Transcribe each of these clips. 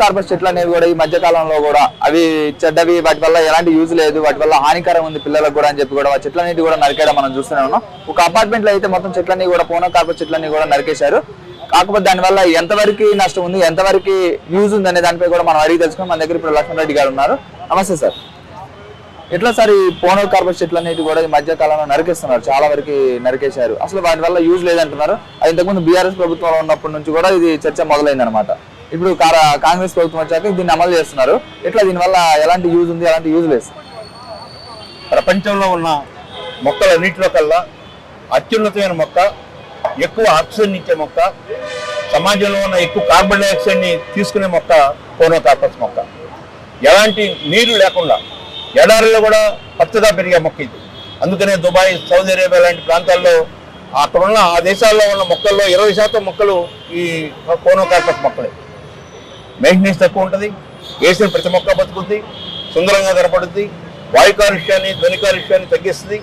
Corpus చెట్లు అనేవి కూడా ఈ మధ్య కాలంలో కూడా అవి చెడ్డవి, వాటి వల్ల ఎలాంటి యూజ్ లేదు, వాటి వల్ల హానికరం ఉంది పిల్లలకు కూడా అని చెప్పి కూడా ఆ చెట్లన్నిటి కూడా నరికేయడం మనం చూస్తూనే ఉన్నాం. ఒక అపార్ట్మెంట్ లో అయితే మొత్తం చెట్లన్నీ కూడా కార్పస్ చెట్లన్నీ కూడా నరికేశారు. కాకపోతే దానివల్ల ఎంతవరకు నష్టం ఉంది, ఎంతవరకు యూజ్ ఉంది అనే దానిపై కూడా మనం అడిగి తెలుసుకుని మన దగ్గర ఇప్పుడు లక్ష్మణ్ రెడ్డి గారు ఉన్నారు. నమస్తే సార్. ఎట్లా సార్ ఈ కార్పస్ చెట్లు అనేవి కూడా ఈ మధ్య కాలంలో నరికేస్తున్నారు, చాలా వరకు నరికేశారు, అసలు వాటి వల్ల యూజ్ లేదంటున్నారు. అది ఇంతకుముందు బీఆర్ఎస్ ప్రభుత్వంలో ఉన్నప్పటి నుంచి కూడా ఇది చర్చ మొదలైంది అనమాట. ఇప్పుడు కాంగ్రెస్ ప్రభుత్వం వచ్చాక దీన్ని అమలు చేస్తున్నారు. ఎట్లా దీనివల్ల ఎలాంటి యూజ్ ఉంది, ఎలాంటి యూజ్ లేదు? ప్రపంచంలో ఉన్న మొక్కలన్నింటిలో కల్లా అత్యున్నతమైన మొక్క, ఎక్కువ ఆక్సిజన్ ఇచ్చే మొక్క, సమాజంలో ఉన్న ఎక్కువ కార్బన్ డైఆక్సైడ్ని తీసుకునే మొక్క కార్పస్ మొక్క. ఎలాంటి నీరు లేకుండా ఎడారిలో కూడా పచ్చగా పెరిగే మొక్క ఇది. అందుకనే దుబాయ్, సౌదీ అరేబియా లాంటి ప్రాంతాల్లో అక్కడున్న ఆ దేశాల్లో ఉన్న మొక్కల్లో 20% మొక్కలు ఈ కార్పస్ మొక్కలే. మెయింటెనెన్స్ తక్కువ ఉంటుంది, వేసిన ప్రతి మొక్క బతుకుతుంది, సుందరంగా కనపడుతుంది, వాయు కాలుష్యాన్ని, ధ్వని కాలుష్యాన్ని తగ్గిస్తుంది,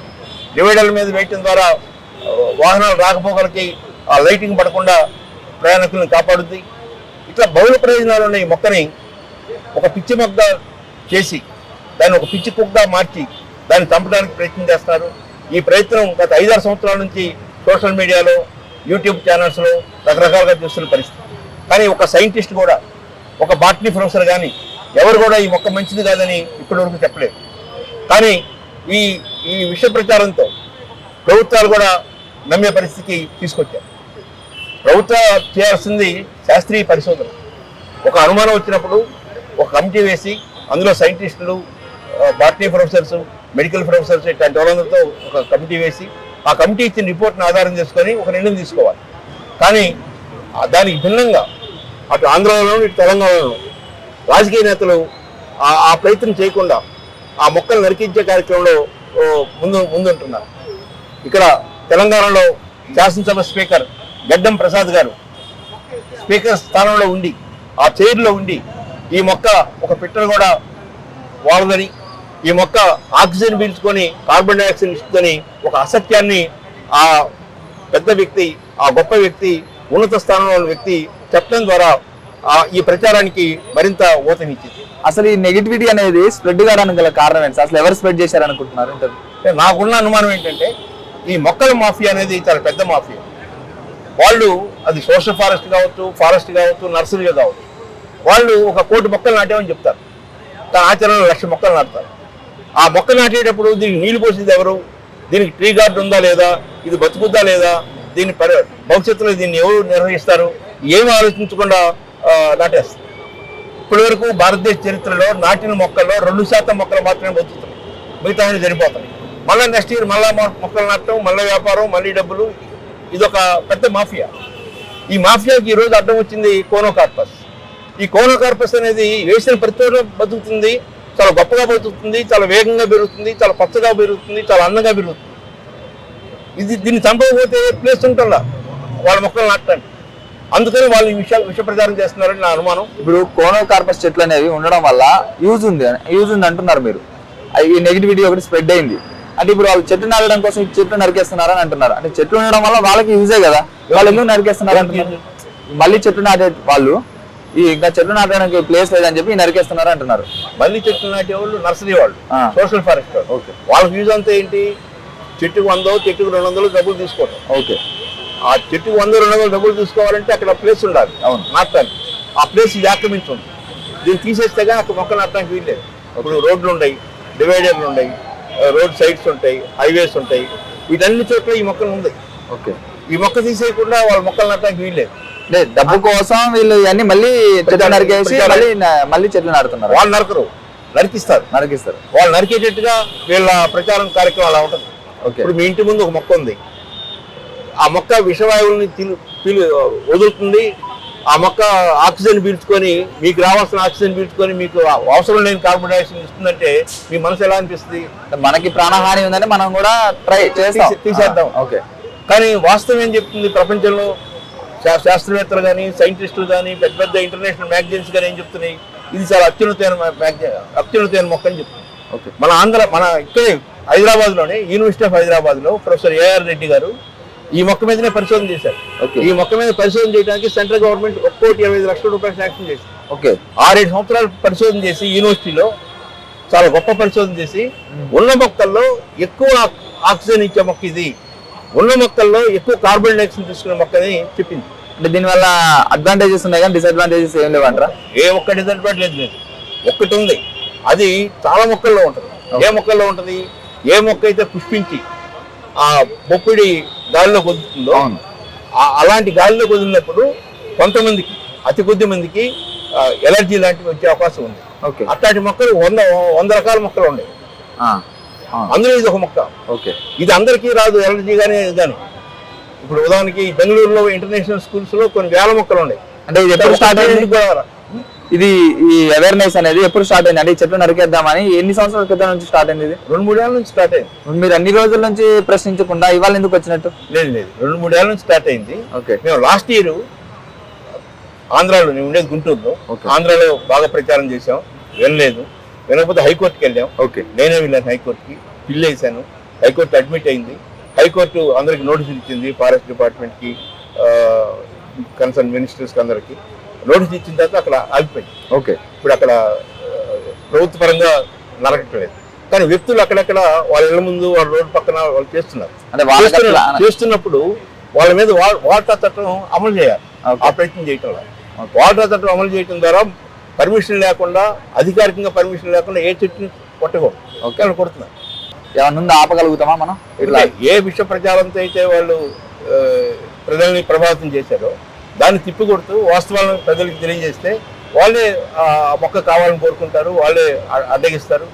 డివైడర్ల మీద వేయటం ద్వారా వాహనాలు రాకపోకలకి ఆ లైటింగ్ పడకుండా ప్రయాణికులను కాపాడుద్ది. ఇట్లా బహుళ ప్రయోజనాలు ఉన్న ఈ మొక్కని ఒక పిచ్చి మొక్క చేసి దాన్ని ఒక పిచ్చి కుక్కగా మార్చి దాన్ని చంపడానికి ప్రయత్నం చేస్తున్నారు. ఈ ప్రయత్నం గత 5-6 సంవత్సరాల నుంచి సోషల్ మీడియాలో, యూట్యూబ్ ఛానల్స్లో రకరకాలుగా చూస్తున్న పరిస్థితి. కానీ ఒక సైంటిస్ట్ కూడా, ఒక బాటనీ ప్రొఫెసర్ కానీ ఎవరు కూడా ఈ మొక్క మంచిది కాదని ఇప్పటివరకు చెప్పలేదు. కానీ ఈ ఈ విష ప్రచారంతో ప్రభుత్వాలు కూడా నమ్మే పరిస్థితికి తీసుకొచ్చారు. ప్రభుత్వం చేయాల్సింది శాస్త్రీయ పరిశోధన. ఒక అనుమానం వచ్చినప్పుడు ఒక కమిటీ వేసి అందులో సైంటిస్టులు, బాటనీ ప్రొఫెసర్స్, మెడికల్ ప్రొఫెసర్స్ ఇట్లాంటి వాళ్ళందరితో ఒక కమిటీ వేసి ఆ కమిటీ ఇచ్చిన రిపోర్ట్ని ఆధారం చేసుకొని ఒక నిర్ణయం తీసుకోవాలి. కానీ దానికి భిన్నంగా అటు ఆంధ్రలోనూ ఇటు తెలంగాణలో రాజకీయ నేతలు ఆ ప్రయత్నం చేయకుండా ఆ మొక్కలు నరికించే కార్యక్రమంలో ముందుంటున్నారు. ఇక్కడ తెలంగాణలో శాసనసభ స్పీకర్ గడ్డం ప్రసాద్ గారు స్పీకర్ స్థానంలో ఉండి, ఆ చైర్లో ఉండి ఈ మొక్క ఒక పిట్టను కూడా వాడదని, ఈ మొక్క ఆక్సిజన్ పీల్చుకొని కార్బన్ డైఆక్సైడ్ ఇస్తుందని ఒక అసత్యాన్ని ఆ పెద్ద వ్యక్తి, ఆ గొప్ప వ్యక్తి, ఉన్నత స్థానంలో ఉన్న వ్యక్తి చెప్పడం ద్వారా ఈ ప్రచారానికి మరింత ఊతమిచ్చింది. అసలు ఈ నెగిటివిటీ అనేది స్ప్రెడ్ కావడానికి గల కారణం ఏంటి? అసలు ఎవరు స్ప్రెడ్ చేశారనుకుంటున్నారు? నాకున్న అనుమానం ఏంటంటే ఈ మొక్కల మాఫియా అనేది చాలా పెద్ద మాఫియా. వాళ్ళు అది సోషల్ ఫారెస్ట్ కావచ్చు, నర్సరీగా కావచ్చు, వాళ్ళు 1 కోటి మొక్కలు నాటామని చెప్తారు, తన ఆచరణలో 1,00,000 మొక్కలు నాటుతారు. ఆ మొక్క నాటేటప్పుడు దీనికి నీళ్లు పోసేది ఎవరు, దీనికి ట్రీ గార్డ్ ఉందా లేదా, ఇది బతుకుద్దా లేదా, దీని భవిష్యత్తులో దీన్ని ఎవరు నిర్వహిస్తారు, ఏమి ఆలోచించకుండా నాటేస్తారు. ఇప్పటి వరకు భారతదేశ చరిత్రలో నాటిన మొక్కల్లో 2% మొక్కలు మాత్రమే బతుకుతున్నాయి, మిగతా చనిపోతున్నాయి. మళ్ళీ నెక్స్ట్ ఇయర్ మళ్ళీ మొక్కలు నాటడం, మళ్ళీ వ్యాపారం, మళ్ళీ డబ్బులు. ఇదొక పెద్ద మాఫియా. ఈ మాఫియాకి ఈరోజు అడ్డం వచ్చింది కార్పస్. ఈ కార్పస్ అనేది వేసిన ప్రతి బతుకుతుంది, చాలా గొప్పగా బతుకుతుంది, చాలా వేగంగా పెరుగుతుంది, చాలా పచ్చగా పెరుగుతుంది, చాలా అందంగా పెరుగుతుంది. దీన్ని చంపకపోతే ప్లేస్ ఉంటుందా వాళ్ళ మొక్కలు నాటడానికి? అందుకని వాళ్ళు ఈ విష ప్రచారం చేస్తున్నారని నా అనుమానం. ఇప్పుడు కార్పస్ చెట్లు అనేవి ఉండడం వల్ల యూజ్ ఉంది అంటున్నారు మీరు. ఈ నెగిటివిటీ ఒకటి స్ప్రెడ్ అయింది అంటే ఇప్పుడు వాళ్ళు చెట్లు నాటడం కోసం చెట్లు నరికేస్తున్నారని అంటున్నారు. అంటే చెట్లు ఉండడం వల్ల వాళ్ళకి యూజే కదా, వాళ్ళు ఎందుకు నరికేస్తున్నారు అంటున్నారు? మళ్ళీ చెట్లు నాటే వాళ్ళు ఇంకా చెట్లు నాటడానికి ప్లేస్ లేదని చెప్పి నరికేస్తున్నారు అంటున్నారు. మళ్ళీ చెట్లు నాటే వాళ్ళు నర్సరీ వాళ్ళు, సోషల్ ఫారెస్ట్ వాళ్ళు. ఓకే, వాళ్ళకి యూజ్ అంతా ఏంటి? చెట్టుకు 100, చెట్టుకు 200 డబ్బులు తీసుకోవడం. ఓకే, ఆ చెట్టుకు 100-200 డబ్బులు తీసుకోవాలంటే అక్కడ ప్లేస్ ఉండాలి. అవును, నాటడానికి ఆ ప్లేస్ ఇది ఆక్రమించుంది. దీన్ని తీసేస్తేగా అక్కడ మొక్క నాటడానికి వీల్లేదు. ఇప్పుడు రోడ్లు ఉన్నాయి, డివైడర్లు ఉన్నాయి, రోడ్ సైడ్స్ ఉంటాయి, హైవేస్ ఉంటాయి, వీటన్ని చోట్ల ఈ మొక్కలు ఉంది. ఓకే, ఈ మొక్క తీసేయకుండా వాళ్ళ మొక్కలు నాటడానికి వీల్లేదు. డబ్బు కోసం వీళ్ళు ఇవన్నీ మళ్ళీ చెట్లు నరికేసి మళ్ళీ చెట్లు నాటుతున్నారు. వాళ్ళు నరికిస్తారు. వాళ్ళు నరికేటట్టుగా వీళ్ళ ప్రచారం కార్యక్రమం అలా ఉంటుంది. ఇప్పుడు మీ ఇంటి ముందు ఒక మొక్క ఉంది, ఆ మొక్క విషవాయువుల్ని వదులుతుంది. ఆ మొక్క ఆక్సిజన్ పీల్చుకొని మీకు రావాల్సిన ఆక్సిజన్ పీల్చుకొని మీకు అవసరం లేని కార్బన్ డైఆక్సైడ్ ఇస్తుందంటే మీ మనసు ఎలా అనిపిస్తుంది? మనకి ప్రాణహాని ఉందని మనం కూడా తీసేద్దాం. ఓకే, కానీ వాస్తవం ఏం చెప్తుంది? ప్రపంచంలో శాస్త్రవేత్తలు కానీ, సైంటిస్టులు కానీ, పెద్ద పెద్ద ఇంటర్నేషనల్ మ్యాగజైన్స్ కానీ ఏం చెప్తున్నాయి? ఇది చాలా అత్యున్నతమైన మొక్క అని చెప్తుంది. ఓకే, మన ఇక్కడే హైదరాబాద్లోనే యూనివర్సిటీ ఆఫ్ హైదరాబాద్లో ప్రొఫెసర్ ఏఆర్ రెడ్డి గారు ఈ మొక్క మీదనే పరిశోధన చేశారు. ఈ మొక్క మీద పరిశోధన చేయడానికి సెంట్రల్ గవర్నమెంట్ 1,25,00,000 రూపాయలు శాంక్షన్ చేసింది. ఓకే. 6-7 సంవత్సరాలు పరిశోధన చేసి యూనివర్సిటీలో చాలా గొప్ప పరిశోధన చేసి ఉన్న మొక్కల్లో ఎక్కువ ఆక్సిజన్ ఇచ్చే మొక్క ఇది, ఉన్న మొక్కల్లో ఎక్కువ కార్బన్ డైఆక్సైడ్ తీసుకునే మొక్క అని చెప్పింది. అంటే దీనివల్ల అడ్వాంటేజెస్ ఉన్నాయి కానీ డిసడ్వాంటేజెస్ ఏం లేవంటారా? ఏ ఒక్క డిసడ్వాంటేజ్ లేదు, ఒక్కటి ఉంది. అది చాలా మొక్కల్లో ఉంటుంది. ఏ మొక్కల్లో ఉంటుంది? ఏ మొక్క అయితే పుష్పించి ఆ బొప్పిడి గాలిలో వదులుతుందో అలాంటి గాలిలో వదిలినప్పుడు కొంతమందికి, అతి కొద్ది మందికి ఎలర్జీ లాంటివి వచ్చే అవకాశం ఉంది. అట్లాంటి మొక్కలు 100 రకాల మొక్కలు ఉన్నాయి. అందులో ఇది ఒక మొక్క. ఇది అందరికీ రాదు ఎలర్జీ కానీ. ఇప్పుడు ఉదాహరణకి బెంగళూరులో ఇంటర్నేషనల్ స్కూల్స్ లో కొన్ని వేల మొక్కలు ఉన్నాయి. అంటే ఇది ఎప్పుడు స్టార్ట్ అయింది? ఇది ఈ అవేర్నెస్ అనేది ఎప్పుడు స్టార్ట్ అయింది? అంటే ఈ చెట్లు నరికేద్దామని ఎన్ని సంవత్సరాల క్రితం నుంచి స్టార్ట్ అయింది? ఇది 2-3 ఏళ్ళ నుంచి స్టార్ట్ అయింది. మీరు అన్ని రోజుల నుంచి ప్రశ్నించకుండా ఇవాళ ఎందుకు వచ్చినట్టు? లేదు 2-3 ఏళ్ళ నుంచి స్టార్ట్ అయింది. మేము లాస్ట్ ఇయర్ ఆంధ్రాలో, నేను ఉండేది గుంటూరులో, ఆంధ్రాలో బాగా ప్రచారం చేసాం. వినలేదు. వినకపోతే హైకోర్టుకి వెళ్ళాం. నేనే వెళ్ళాను హైకోర్టుకి, బిల్ వేసాను. హైకోర్టు అడ్మిట్ అయింది. హైకోర్టు అందరికి నోటీసులు ఇచ్చింది, ఫారెస్ట్ డిపార్ట్మెంట్కి, కన్సర్న్ మినిస్టర్స్కి అందరికి నోటీస్ ఇచ్చిన తర్వాత అక్కడ ఆగిపోయింది. ఇప్పుడు అక్కడ ప్రభుత్వ పరంగా నరకట్లేదు, కానీ వ్యక్తులు అక్కడక్కడ వాళ్ళ ఇళ్ల ముందు, వాళ్ళ రోడ్డు పక్కన వాళ్ళు చేస్తున్నప్పుడు వాళ్ళ మీద వాటర్ చట్టం అమలు చేయాలి. ఆ ప్రయత్నం చేయటం వాటర్ చట్టం అమలు చేయడం ద్వారా పర్మిషన్ లేకుండా, అధికారికంగా పర్మిషన్ లేకుండా ఏ చెట్టుని కొట్టకూడదు. కొడుతున్నారు. ఏమన్నా ఆపగలుగుతామా మనం? ఇట్లా ఏ విష ప్రచారంతో అయితే వాళ్ళు ప్రజల్ని ప్రభావితం చేశారో దాన్ని తిప్పికొడుతూ వాస్తవాలను ప్రజలకు తెలియజేస్తే వాళ్ళే ఆ మొక్క కావాలని కోరుకుంటారు, వాళ్ళే అడ్డగిస్తారు.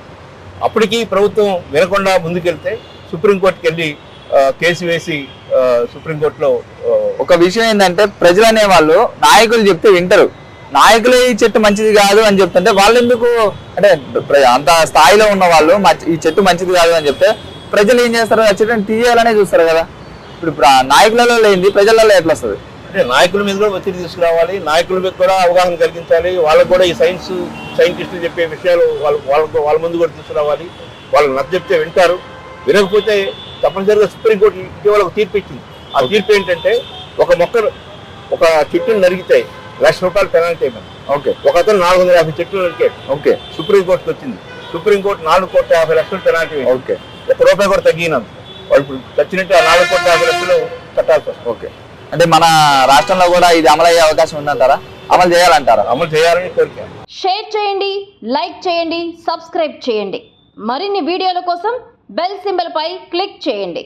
అప్పటికీ ప్రభుత్వం వినకుండా ముందుకెళ్తే సుప్రీంకోర్టుకి వెళ్ళి కేసు వేసి సుప్రీంకోర్టులో ఒక విషయం ఏంటంటే, ప్రజలు అనే వాళ్ళు నాయకులు చెప్తే వింటారు. నాయకులే ఈ చెట్టు మంచిది కాదు అని చెప్తుంటే వాళ్ళు ఎందుకు, అంటే అంత స్థాయిలో ఉన్న వాళ్ళు ఈ చెట్టు మంచిది కాదు అని చెప్తే ప్రజలు ఏం చేస్తారు? ఆ చెట్టుని తీయాలనే చూస్తారు కదా. ఇప్పుడు నాయకులలో లేనిది ప్రజలలో ఎట్లా వస్తుంది? అంటే నాయకుల మీద కూడా ఒత్తిడి తీసుకురావాలి, నాయకుల మీద కూడా అవగాహన కలిగించాలి. వాళ్ళకు కూడా ఈ సైంటిస్టులు చెప్పే విషయాలు వాళ్ళ ముందు కూడా తీసుకురావాలి. వాళ్ళకి నచ్చ చెప్తే వింటారు. వినకపోతే తప్పనిసరిగా సుప్రీంకోర్టు ఇటీవల ఒక తీర్పు ఇచ్చింది. ఆ తీర్పు ఏంటంటే, ఒక చెట్టుని నరిగితే ₹1,00,000 పెనాల్టీ అయిపోయింది. ఒక అతను 450 చెట్లు నరికాడు. సుప్రీంకోర్టుకి వచ్చింది. సుప్రీంకోర్టు 4,50,00,000 పెనాల్టీ అయింది. ₹1 కూడా తగ్గినందు వాళ్ళు ఇప్పుడు చచ్చినట్టు ఆ 4,50,00,000 కట్టాల్సి వస్తుంది. అంటే మన రాష్ట్రంలో కూడా ఇది అమలు అయ్యే అవకాశం ఉందంటారా? అమలు చేయాలంటారా? అమలు చేయాలని కోరిక. షేర్ చేయండి, లైక్ చేయండి, సబ్స్క్రైబ్ చేయండి. మరిన్ని వీడియోల కోసం బెల్ సింబల్ పై క్లిక్ చేయండి.